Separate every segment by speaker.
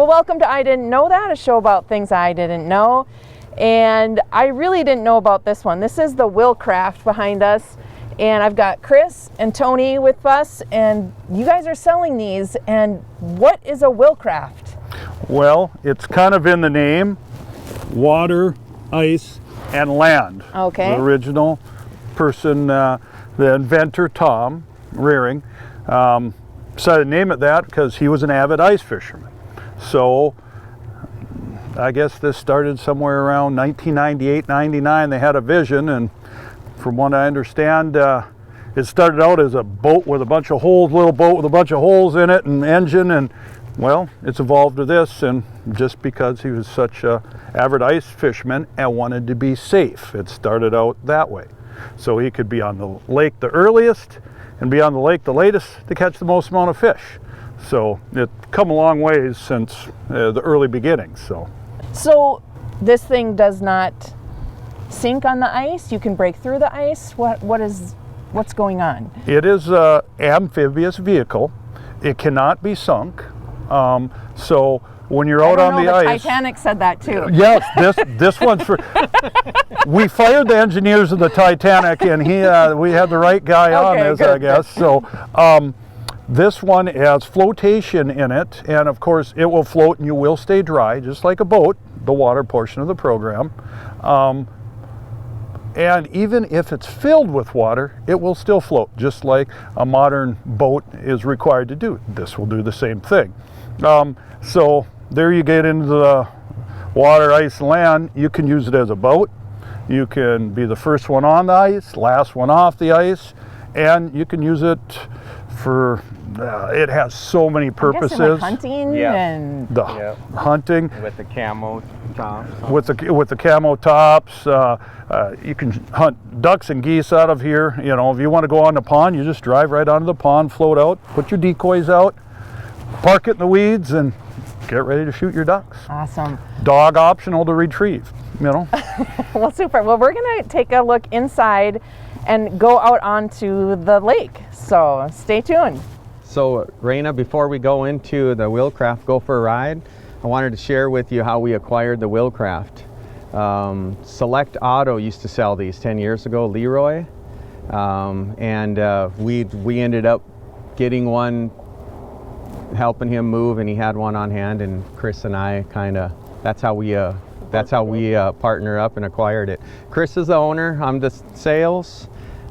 Speaker 1: Well, welcome to I Didn't Know That, a show about things I didn't know. And I really didn't know about this one. This is the Wilcraft behind us. And I've got Chris and Tony with us, and you guys are selling these. And what is a Wilcraft?
Speaker 2: Well, it's kind of in the name: water, ice, and land.
Speaker 1: Okay.
Speaker 2: The original person, the inventor, Tom Rearing, decided to name it that because he was an avid ice fisherman. So I guess this started somewhere around 1998, 99. They had a vision, and from what I understand, it started out as a boat with a bunch of holes, little boat with a bunch of holes in it and engine, and well, it's evolved to this, and just because he was such a avid ice fisherman and wanted to be safe, it started out that way. So he could be on the lake the earliest and be on the lake the latest to catch the most amount of fish. So it's come a long ways since the early beginnings. So
Speaker 1: this thing does not sink on the ice? You can break through the ice? What's going on?
Speaker 2: It is an amphibious vehicle. It cannot be sunk. So when you're out on the ice,
Speaker 1: Titanic said that too.
Speaker 2: Yes, this one's for. We fired the engineers of the Titanic, and we had the right guy on this, good. I guess. So this one has flotation in it, and of course it will float and you will stay dry, just like a boat, the water portion of the program. And even if it's filled with water, it will still float, just like a modern boat is required to do. This will do the same thing. So there you get into the water, ice, and land. You can use it as a boat. You can be the first one on the ice, last one off the ice, and you can use it for, it has so many purposes.
Speaker 1: I guess hunting and
Speaker 2: hunting.
Speaker 3: With the camo tops.
Speaker 2: With the camo tops. You can hunt ducks and geese out of here. You know, if you want to go on the pond, you just drive right onto the pond, float out, put your decoys out, park it in the weeds, and get ready to shoot your ducks.
Speaker 1: Awesome.
Speaker 2: Dog optional to retrieve, you know.
Speaker 1: Well, super. Well, we're going to take a look inside and go out onto the lake. So stay tuned.
Speaker 3: So Rayna, before we go into the Wilcraft Go for a Ride, I wanted to share with you how we acquired the Wilcraft. Select Auto used to sell these 10 years ago, Leroy, and we ended up getting one, helping him move, and he had one on hand, and Chris and I that's how we partner up and acquired it. Chris is the owner, I'm the sales.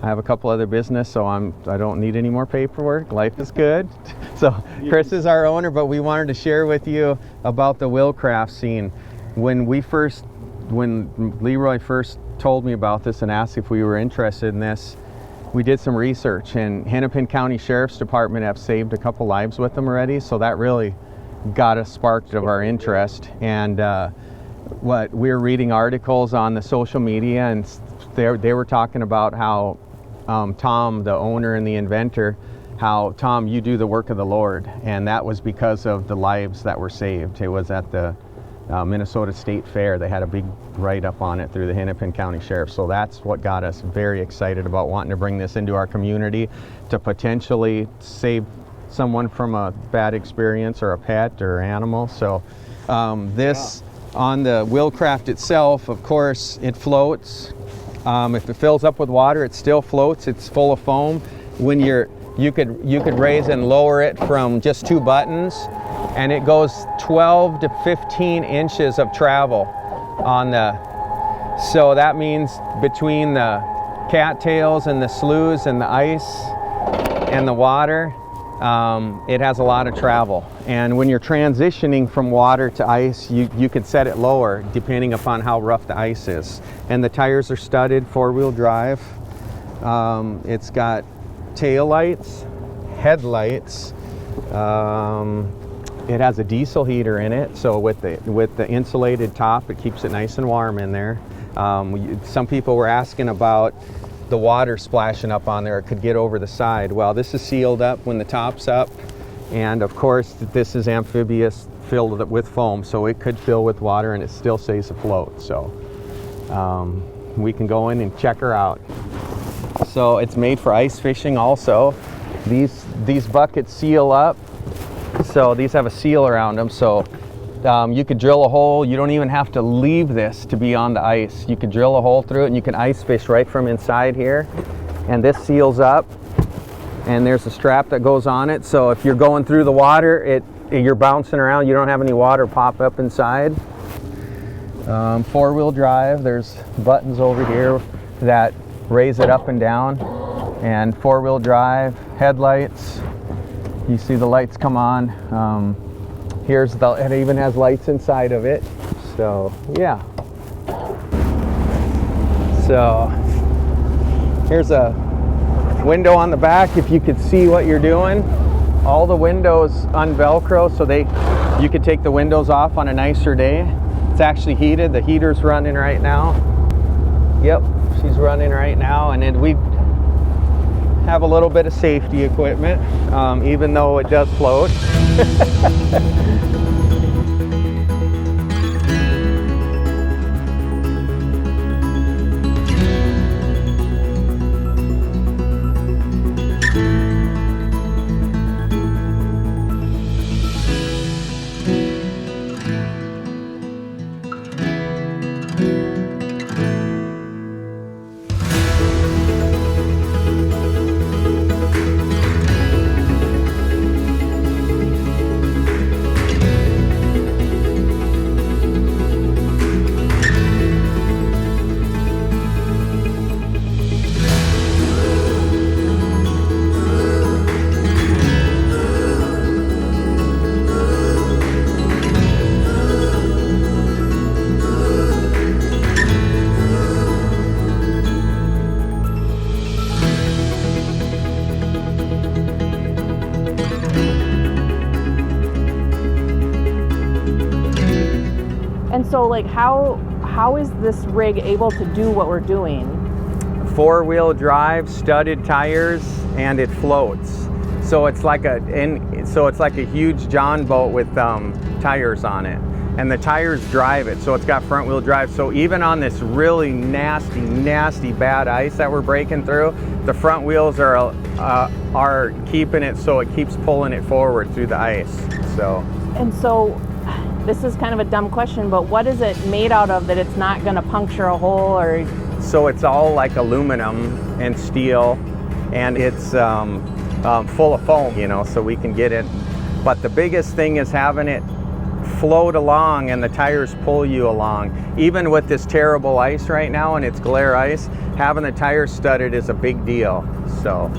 Speaker 3: I have a couple other business, so I don't need any more paperwork. Life is good. So Chris is our owner, but we wanted to share with you about the Wilcraft scene. When Leroy first told me about this and asked if we were interested in this, we did some research, and Hennepin County Sheriff's Department have saved a couple lives with them already, so that really got us sparked of our interest. And we were reading articles on the social media, and they were talking about how Tom, the owner and the inventor, how, Tom, you do the work of the Lord, and that was because of the lives that were saved. It was at the Minnesota State Fair. They had a big write-up on it through the Hennepin County Sheriff. So that's what got us very excited about wanting to bring this into our community to potentially save someone from a bad experience, or a pet or animal. So this, on the Wilcraft itself, of course, it floats. If it fills up with water, it still floats. It's full of foam. When you could raise and lower it from just 2 buttons, and it goes 12 to 15 inches of travel on so that means between the cattails and the sloughs and the ice and the water, it has a lot of travel. And when you're transitioning from water to ice, you could set it lower depending upon how rough the ice is. And the tires are studded, 4-wheel drive. It's got tail lights, headlights. It has a diesel heater in it, so with the insulated top, it keeps it nice and warm in there. Some people were asking about the water splashing up on there. It could get over the side. Well, this is sealed up when the top's up, and of course this is amphibious, filled with foam, so it could fill with water and it still stays afloat. So we can go in and check her out. So it's made for ice fishing also. These buckets seal up, so these have a seal around them, so You could drill a hole. You don't even have to leave this to be on the ice. You could drill a hole through it and you can ice fish right from inside here. And this seals up and there's a strap that goes on it. So if you're going through the water, you're bouncing around, you don't have any water pop up inside. 4-wheel drive, there's buttons over here that raise it up and down. And 4-wheel drive, headlights. You see the lights come on. It even has lights inside of it. So yeah. So here's a window on the back if you could see what you're doing. All the windows un-Velcro, so you could take the windows off on a nicer day. It's actually heated. The heater's running right now. Yep, she's running right now. And then we have a little bit of safety equipment, even though it does float.
Speaker 1: And so like how is this rig able to do what we're doing?
Speaker 3: 4-wheel drive, studded tires, and it floats. So it's like a huge John boat with tires on it, and the tires drive it. So it's got front wheel drive. So even on this really nasty bad ice that we're breaking through, the front wheels are keeping it, so it keeps pulling it forward through the ice.
Speaker 1: And so this is kind of a dumb question, but what is it made out of that it's not going to puncture a hole? Or
Speaker 3: so it's all like aluminum and steel, and it's full of foam, you know, so we can get it. But the biggest thing is having it float along and the tires pull you along. Even with this terrible ice right now and it's glare ice, having the tires studded is a big deal. So.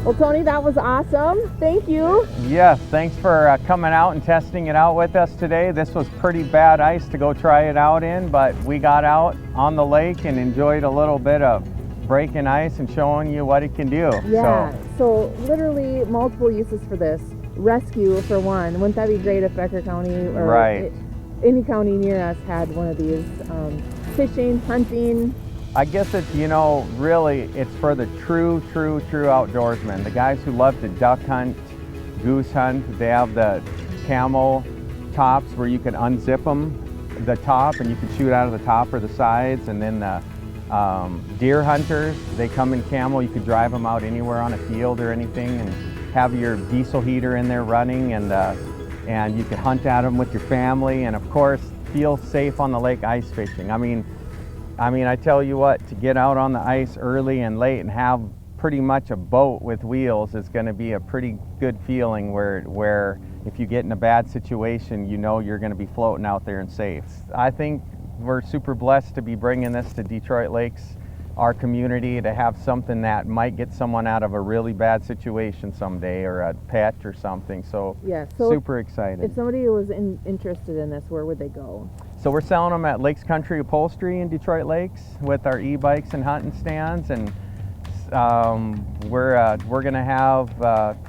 Speaker 1: Well, Tony, that was awesome. Thank you.
Speaker 3: Yes, thanks for coming out and testing it out with us today. This was pretty bad ice to go try it out in, but we got out on the lake and enjoyed a little bit of breaking ice and showing you what it can do.
Speaker 1: Yeah, so literally multiple uses for this. Rescue for one. Wouldn't that be great if Becker County or
Speaker 3: right.
Speaker 1: Any county near us had one of these? Fishing, hunting.
Speaker 3: I guess it's, you know, really it's for the true outdoorsmen. The guys who love to duck hunt, goose hunt. They have the camo tops where you can unzip them, the top, and you can shoot out of the top or the sides. And then the deer hunters, they come in camo. You could drive them out anywhere on a field or anything and have your diesel heater in there running, and you can hunt at them with your family, and of course feel safe on the lake ice fishing. I mean, I tell you what, to get out on the ice early and late and have pretty much a boat with wheels is going to be a pretty good feeling where if you get in a bad situation, you know you're going to be floating out there and safe. I think we're super blessed to be bringing this to Detroit Lakes, our community, to have something that might get someone out of a really bad situation someday, or a pet or something. So,
Speaker 1: yeah,
Speaker 3: super excited.
Speaker 1: If somebody was interested in this, where would they go?
Speaker 3: So we're selling them at Lakes Country Upholstery in Detroit Lakes with our e-bikes and hunting stands, and we're going to have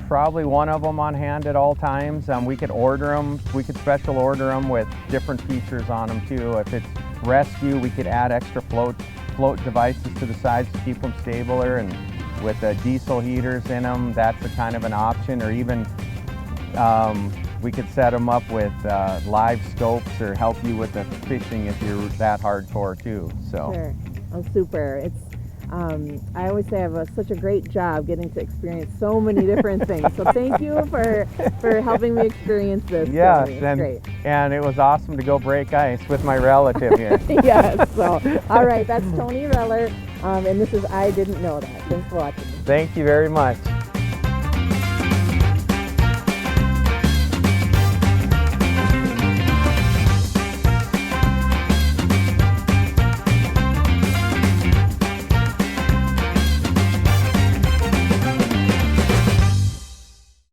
Speaker 3: probably one of them on hand at all times. We could order them, we could special order them with different features on them too. If it's rescue, we could add extra float devices to the sides to keep them stabler, and with diesel heaters in them, that's a kind of an option. Or even we could set them up with live scopes or help you with the fishing if you're that hardcore too. So.
Speaker 1: Sure. Oh, super. It's I always say I have such a great job getting to experience so many different things. So thank you for helping me experience this.
Speaker 3: Yes,
Speaker 1: Great.
Speaker 3: And it was awesome to go break ice with my relative here.
Speaker 1: Yes. So all right, that's Tony Reller, and this is I Didn't Know That. Thanks for watching.
Speaker 3: Thank you very much.